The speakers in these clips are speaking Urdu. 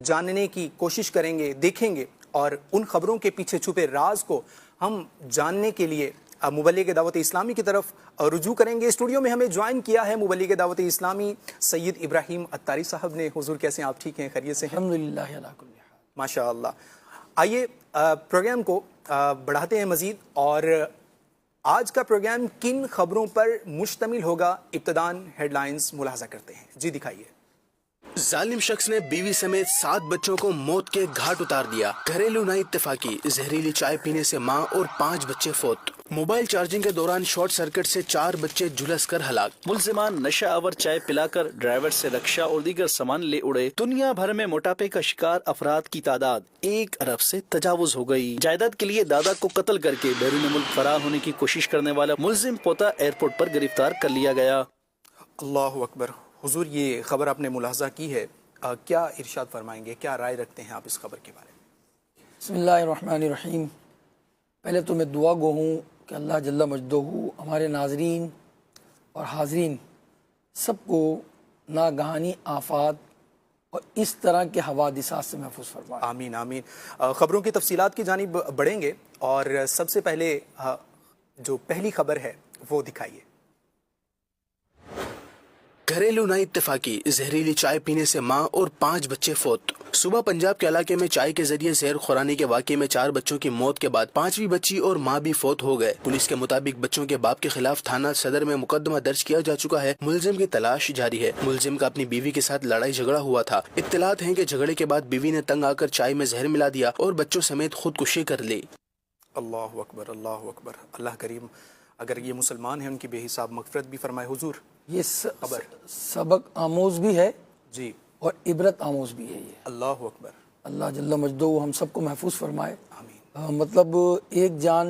جاننے کی کوشش کریں گے، دیکھیں گے، اور ان خبروں کے پیچھے چھپے راز کو ہم جاننے کے لیے مبلغ دعوت اسلامی کی طرف رجوع کریں گے۔ اسٹوڈیو میں ہمیں جوائن کیا ہے مبلغ دعوت اسلامی سید ابراہیم اتاری صاحب نے۔ حضور کیسے ہیں آپ؟ ٹھیک ہیں، خیریت سے ہیں؟ الحمدللہ علی کل حال، ماشاء اللہ۔ آئیے پروگرام کو بڑھاتے ہیں مزید، اور آج کا پروگرام کن خبروں پر مشتمل ہوگا؟ ابتداً ہیڈ لائنز ملاحظہ کرتے ہیں۔ جی دکھائیے۔ ظالم شخص نے بیوی سمیت 7 بچوں کو موت کے گھاٹ اتار دیا۔ گھریلو نا اتفاقی، زہریلی چائے پینے سے ماں اور 5 بچے فوت۔ موبائل چارجنگ کے دوران شارٹ سرکٹ سے 4 بچے جھلس کر ہلاک۔ ملزمان نشہ آور چائے پلا کر ڈرائیور سے رکشہ اور دیگر سامان لے اڑے۔ دنیا بھر میں موٹاپے کا شکار افراد کی تعداد 1 ارب سے تجاوز ہو گئی۔ جائیداد کے لیے دادا کو قتل کر کے بیرون ملک فرار ہونے کی کوشش کرنے والا ملزم پوتا ایئرپورٹ پر گرفتار کر لیا گیا۔ اللہ اکبر۔ حضور یہ خبر آپ نے ملاحظہ کی ہے، کیا ارشاد فرمائیں گے، کیا رائے رکھتے ہیں آپ اس خبر کے بارے میں؟ بسم اللہ الرحمن الرحیم۔ پہلے تو میں دعا گو ہوں کہ اللہ جل مجدہ ہمارے ناظرین اور حاضرین سب کو ناگہانی آفات اور اس طرح کے حوادثات سے محفوظ فرمائے۔ آمین آمین۔ خبروں کی تفصیلات کی جانب بڑھیں گے، اور سب سے پہلے جو پہلی خبر ہے وہ دکھائیے۔ گھریلو نا اتفاقی، زہریلی چائے پینے سے ماں اور 5 بچے فوت۔ صبح پنجاب کے علاقے میں چائے کے ذریعے زہر خورانے کے واقعے میں 4 بچوں کی موت کے بعد 5ویں بچی اور ماں بھی فوت ہو گئے۔ پولیس کے مطابق بچوں کے باپ کے خلاف تھانہ صدر میں مقدمہ درج کیا جا چکا ہے۔ ملزم کی تلاش جاری ہے۔ ملزم کا اپنی بیوی کے ساتھ لڑائی جھگڑا ہوا تھا۔ اطلاعات ہیں کہ جھگڑے کے بعد بیوی نے تنگ آ کر چائے میں زہر ملا دیا اور بچوں سمیت خودکشی کر لی۔ اللہ اکبر، اللہ اکبر۔ اللہ کریم اگر یہ مسلمان ہیں ان کی بے حساب مغفرت بھی فرمائے۔ حضور یہ خبر سبق آموز بھی ہے جی، اور عبرت آموز بھی ہے۔ یہ اللہ اکبر۔ اللہ جل مجدہ ہم سب کو محفوظ فرمائے۔ آمین۔ مطلب ایک جان،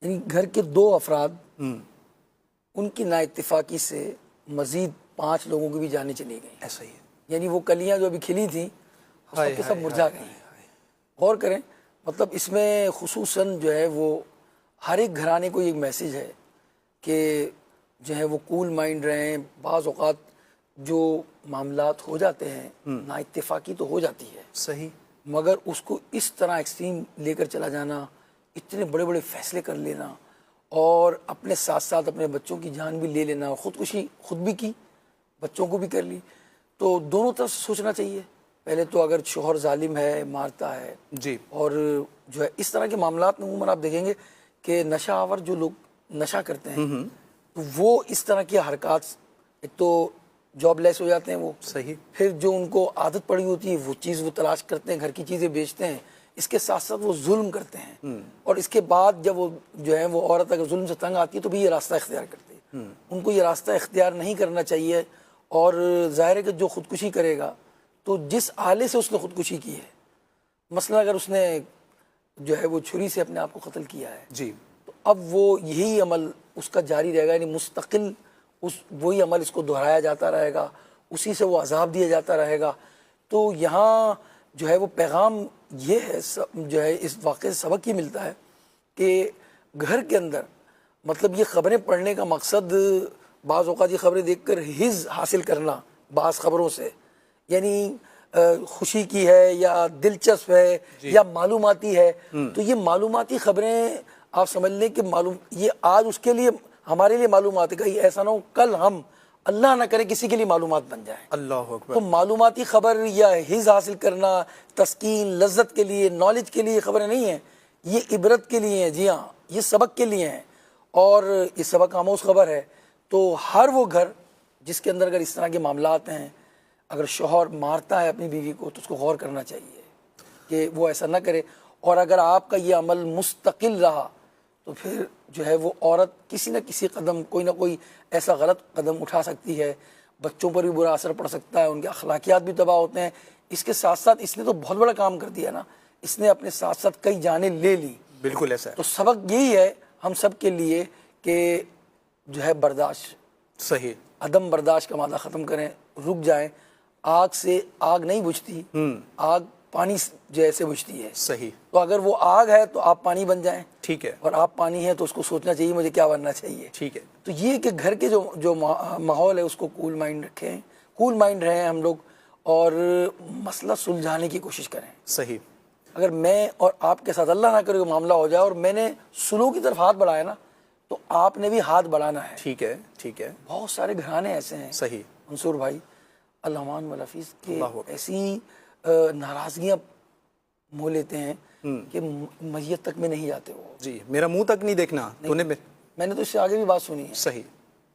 یعنی گھر کے 2 افراد ان کی نا اتفاقی سے مزید 5 لوگوں کی بھی جانیں چلی گئیں۔ ایسا ہی ہے۔ یعنی وہ کلیاں جو ابھی کھلی تھیں سب کے سب مرجھا گئی۔ غور کریں، مطلب اس میں خصوصاً جو ہے وہ ہر ایک گھرانے کو ایک میسیج ہے کہ جو ہے وہ کول مائنڈ رہیں۔ بعض اوقات جو معاملات ہو جاتے ہیں نا اتفاقی تو ہو جاتی ہے صحیح، مگر اس کو اس طرح ایکسٹریم لے کر چلا جانا، اتنے بڑے بڑے فیصلے کر لینا، اور اپنے ساتھ ساتھ اپنے بچوں کی جان بھی لے لینا، خودکشی خود بھی کی، بچوں کو بھی کر لی، تو دونوں طرف سے سوچنا چاہیے۔ پہلے تو اگر شوہر ظالم ہے، مارتا ہے جی، اور جو ہے اس طرح کے معاملات میں عموماً آپ دیکھیں گے کہ نشہ آور جو لوگ نشہ کرتے ہیں تو وہ اس طرح کی حرکات، ایک تو جاب لیس ہو جاتے ہیں وہ، صحیح، پھر جو ان کو عادت پڑی ہوتی ہے وہ چیز وہ تلاش کرتے ہیں، گھر کی چیزیں بیچتے ہیں، اس کے ساتھ ساتھ وہ ظلم کرتے ہیں، اور اس کے بعد جب وہ جو ہے وہ عورت اگر ظلم سے تنگ آتی ہے تو بھی یہ راستہ اختیار کرتی ہے۔ ان کو یہ راستہ اختیار نہیں کرنا چاہیے، اور ظاہر ہے کہ جو خودکشی کرے گا تو جس آلے سے اس نے خودکشی کی ہے، مثلا اگر اس نے جو ہے وہ چھری سے اپنے آپ کو قتل کیا ہے جی، تو اب وہ یہی عمل اس کا جاری رہے گا، یعنی مستقل وہی عمل اس کو دہرایا جاتا رہے گا، اسی سے وہ عذاب دیا جاتا رہے گا۔ تو یہاں جو ہے وہ پیغام یہ ہے، جو ہے اس واقعے سے سبق یہ ملتا ہے کہ گھر کے اندر مطلب یہ خبریں پڑھنے کا مقصد بعض اوقات یہ خبریں دیکھ کر حظ حاصل کرنا بعض خبروں سے، یعنی خوشی کی ہے یا دلچسپ ہے یا معلوماتی ہے، تو یہ معلوماتی خبریں آپ سمجھ لیں کہ یہ آج اس کے لیے ہمارے لیے معلومات ہے، کہیں ایسا نہ ہو کل ہم اللہ نہ کرے کسی کے لیے معلومات بن جائیں۔ اللہ اکبر۔ تو معلوماتی خبر یا حظ حاصل کرنا، تسکین، لذت کے لیے، نالج کے لیے خبریں نہیں ہیں، یہ عبرت کے لیے ہیں۔ جی ہاں، یہ سبق کے لیے ہیں، اور یہ سبق آموز خبر ہے۔ تو ہر وہ گھر جس کے اندر اگر اس طرح کے معاملات ہیں، اگر شوہر مارتا ہے اپنی بیوی کو تو اس کو غور کرنا چاہیے کہ وہ ایسا نہ کرے، اور اگر آپ کا یہ عمل مستقل رہا تو پھر جو ہے وہ عورت کسی نہ کسی قدم، کوئی نہ کوئی ایسا غلط قدم اٹھا سکتی ہے، بچوں پر بھی برا اثر پڑ سکتا ہے، ان کے اخلاقیات بھی تباہ ہوتے ہیں۔ اس کے ساتھ ساتھ اس نے تو بہت بڑا کام کر دیا نا، اس نے اپنے ساتھ ساتھ کئی جانیں لے لی۔ بالکل ایسا ہے۔ تو سبق یہی ہے ہم سب کے لیے کہ جو ہے برداشت، صحیح، عدم برداشت کا مادہ ختم کریں، رک جائیں۔ آگ سے آگ نہیں بجھتی، آگ پانی جیسے بجھتی ہے۔ صحیح، تو اگر وہ آگ ہے تو آپ پانی بن جائیں، ٹھیک ہے، اور آپ پانی ہے تو اس کو سوچنا چاہیے مجھے کیا بننا چاہیے۔ ٹھیک ہے، تو یہ کہ گھر کے جو ماحول ہے اس کو کول مائنڈ رکھیں، کول مائنڈ رہیں ہم لوگ، اور مسئلہ سلجھانے کی کوشش کریں. صحیح. اگر میں اور آپ کے ساتھ اللہ نہ کرے کوئی معاملہ ہو جائے اور میں نے سلو کی طرف ہاتھ بڑھایا نا تو آپ نے بھی ہاتھ بڑھانا ہے. ٹھیک ہے ٹھیک ہے. بہت سارے گھرانے ایسے ہیں صحیح. منصور بھائی الرحمان والحفیظ کے اللہ اکبر. ایسی ناراضگیاں مو لیتے ہیں کہ میت تک میں نہیں جاتے وہ. جی میرا منہ تک نہیں دیکھنا. میں نے تو اس سے آگے بھی بات سنی ہے. صحیح.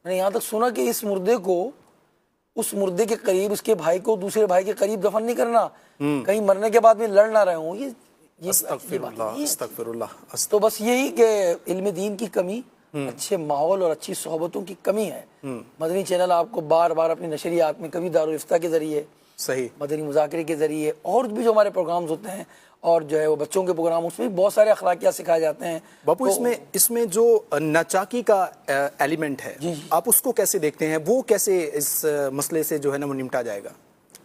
میں نے یہاں تک سنا کہ اس مردے کو اس مردے کے قریب اس کے بھائی کو دوسرے بھائی کے قریب دفن نہیں کرنا, کہیں مرنے کے بعد بھی لڑ نہ رہے ہوں. یہ استغفر اللہ استغفر اللہ. تو بس یہی کہ علم دین کی کمی, اچھے ماحول اور اچھی صحبتوں کی کمی ہے. مدنی چینل آپ کو بار بار اپنی نشریات میں کبھی دارالفتہ کے ذریعے, صحیح, مدنی مذاکرے کے ذریعے اور بھی جو ہمارے پروگرامز ہوتے ہیں اور جو ہے وہ بچوں کے پروگرام, اس میں بھی بہت سارے اخلاقیات سکھائے جاتے ہیں. باپو اس میں جو ناچاکی کا ایلیمنٹ ہے آپ اس کو کیسے دیکھتے ہیں؟ وہ کیسے اس مسئلے سے جو ہے نا وہ نمٹا جائے گا؟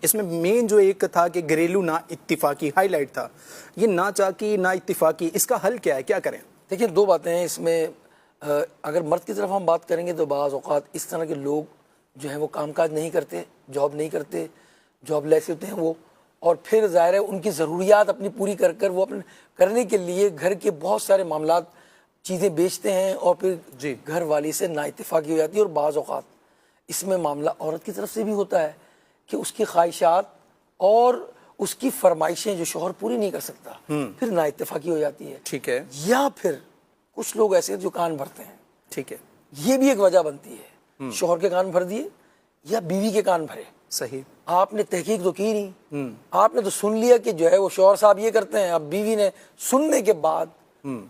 اس میں مین جو ایک تھا کہ گھریلو نا اتفاقی ہائی لائٹ تھا, یہ ناچاکی نا اتفاقی, اس کا حل کیا ہے, کیا کریں؟ دیکھیں دو باتیں ہیں اس میں. اگر مرد کی طرف ہم بات کریں گے تو بعض اوقات اس طرح کے لوگ جو ہیں وہ کام کاج نہیں کرتے, جاب نہیں کرتے, جاب لیس ہوتے ہیں وہ, اور پھر ظاہر ہے ان کی ضروریات اپنی پوری کر کر وہ اپنے کرنے کے لیے گھر کے بہت سارے معاملات چیزیں بیچتے ہیں اور پھر گھر والی سے نا اتفاقی ہو جاتی ہے. اور بعض اوقات اس میں معاملہ عورت کی طرف سے بھی ہوتا ہے کہ اس کی خواہشات اور اس کی فرمائشیں جو شوہر پوری نہیں کر سکتا پھر نا اتفاقی ہو جاتی ہے. ٹھیک ہے. یا پھر کچھ لوگ ایسے ہیں جو کان بھرتے ہیں. ٹھیک ہے. یہ بھی ایک وجہ بنتی ہے, شوہر کے کان بھر دیے یا بیوی کے کان بھرے. صحیح. آپ نے تحقیق تو کی نہیں, آپ نے تو سن لیا کہ جو ہے وہ شوہر صاحب یہ کرتے ہیں. اب بیوی نے سننے کے بعد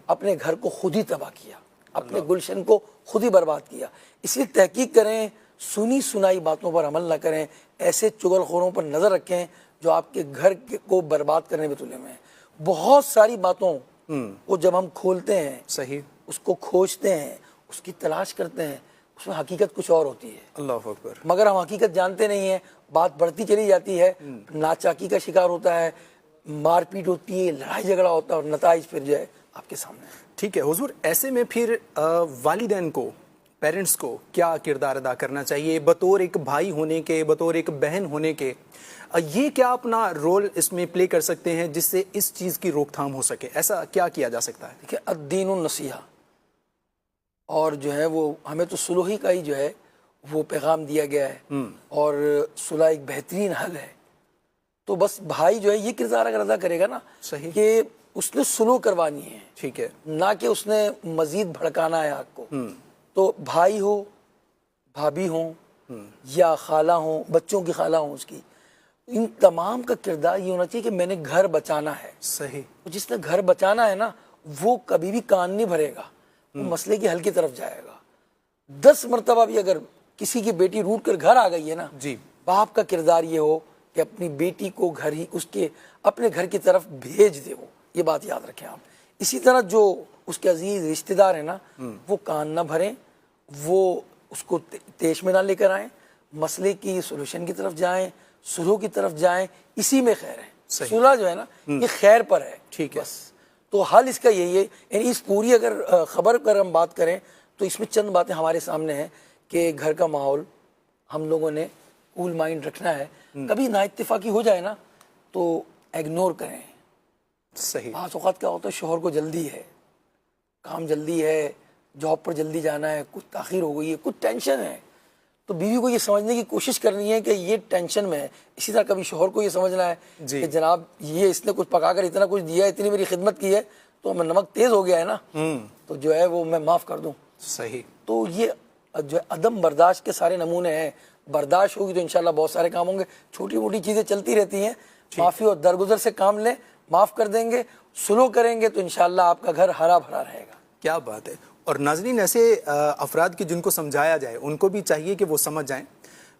اپنے گھر کو خود ہی تباہ کیا, اپنے گلشن کو خود ہی برباد کیا. اس لیے تحقیق کریں, سنی سنائی باتوں پر عمل نہ کریں, ایسے چغل خوروں پر نظر رکھیں جو آپ کے گھر کو برباد کرنے میں تلے میں ہیں. بہت ساری باتوں کو جب ہم کھولتے ہیں, صحیح, اس کو کھوجتے ہیں, اس کی تلاش کرتے ہیں, اس میں حقیقت کچھ اور ہوتی ہے. اللہ اکبر. مگر ہم حقیقت جانتے نہیں ہیں, بات بڑھتی چلی جاتی ہے, ناچاکی کا شکار ہوتا ہے, مار پیٹ ہوتی ہے, لڑائی جھگڑا ہوتا ہے اور نتائج پھر جو ہے آپ کے سامنے ہے. ٹھیک ہے حضور, ایسے میں پھر والدین کو, پیرنٹس کو کیا کردار ادا کرنا چاہیے بطور ایک بھائی ہونے کے, بطور ایک بہن ہونے کے؟ یہ کیا اپنا رول اس میں پلے کر سکتے ہیں جس سے اس چیز کی روک تھام ہو سکے؟ ایسا کیا کیا جا سکتا ہے؟ دیکھیں الدین النصیحہ, اور جو ہے وہ ہمیں تو صلح کا ہی جو ہے وہ پیغام دیا گیا ہے, اور صلح ایک بہترین حل ہے. تو بس بھائی جو ہے یہ کردار اگر ادا کرے گا نا, صحیح, کہ اس نے صلح کروانی ہے, ٹھیک ہے, نہ کہ اس نے مزید بھڑکانا ہے آگ کو. تو بھائی ہو, بھابھی ہوں یا خالہ ہوں, بچوں کی خالہ ہوں, اس کی, ان تمام کا کردار یہ ہونا چاہیے کہ میں نے گھر بچانا ہے. صحیح. جس نے گھر بچانا ہے نا وہ کبھی بھی کان نہیں بھرے گا, وہ مسئلے کی حل کی طرف جائے گا. 10 مرتبہ بھی اگر کسی کی بیٹی روٹ کر گھر آ گئی ہے نا, جی, باپ کا کردار یہ ہو کہ اپنی بیٹی کو گھر ہی اس کے اپنے گھر کی طرف بھیج دے. وہ یہ بات یاد رکھیں آپ. اسی طرح جو اس کے عزیز رشتہ دار ہیں نا, وہ کان نہ بھریں, وہ اس کو تیش میں نہ لے کر آئیں, مسئلے کی سولوشن کی طرف جائیں, صلح کی طرف جائیں, اسی میں خیر ہے. صلح جو ہے نا یہ خیر پر ہے. ٹھیک ہے. بس تو حل اس کا یہی ہے. یعنی اس پوری اگر خبر پر ہم بات کریں تو اس میں چند باتیں ہمارے سامنے ہیں کہ گھر کا ماحول ہم لوگوں نے کول مائنڈ رکھنا ہے. کبھی نا اتفاقی ہو جائے نا تو ایگنور کریں. صحیح. بعض اوقات کیا ہوتا ہے شوہر کو جلدی ہے, کام جلدی ہے, جاب پر جلدی جانا ہے, کچھ تاخیر ہو گئی ہے, کچھ ٹینشن ہے, تو بیوی کو یہ سمجھنے کی کوشش کرنی ہے کہ یہ ٹینشن میں ہے. اسی طرح کبھی شوہر کو یہ سمجھنا ہے کہ جناب یہ اس نے کچھ پکا کر اتنا کچھ دیا ہے, اتنی میری خدمت کی ہے, تو میں نمک تیز ہو گیا ہے نا, تو جو ہے وہ میں معاف کر دوں. صحیح. تو یہ جو ہے عدم برداشت کے سارے نمونے ہیں. برداشت ہوگی تو انشاءاللہ بہت سارے کام ہوں گے. چھوٹی موٹی چیزیں چلتی رہتی ہیں, معافی اور درگزر سے کام لیں, معاف کر دیں گے, سلو کریں گے تو انشاءاللہ آپ کا گھر ہرا بھرا رہے گا. کیا بات ہے. اور ناظرین, ایسے افراد کی جن کو سمجھایا جائے ان کو بھی چاہیے کہ وہ سمجھ جائیں.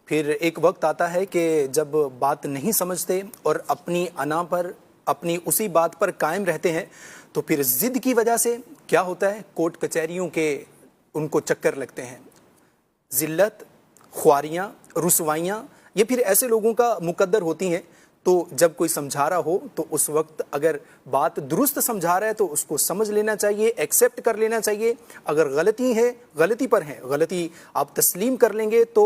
پھر ایک وقت آتا ہے کہ جب بات نہیں سمجھتے اور اپنی انا پر, اپنی اسی بات پر قائم رہتے ہیں, تو پھر ضد کی وجہ سے کیا ہوتا ہے, کورٹ کچہریوں کے ان کو چکر لگتے ہیں. ذلت, خواریاں, رسوائیاں, یہ پھر ایسے لوگوں کا مقدر ہوتی ہیں. تو جب کوئی سمجھا رہا ہو تو اس وقت اگر بات درست سمجھا رہا ہے تو اس کو سمجھ لینا چاہیے, ایکسیپٹ کر لینا چاہیے. اگر غلطی ہے, غلطی پر ہے, غلطی آپ تسلیم کر لیں گے تو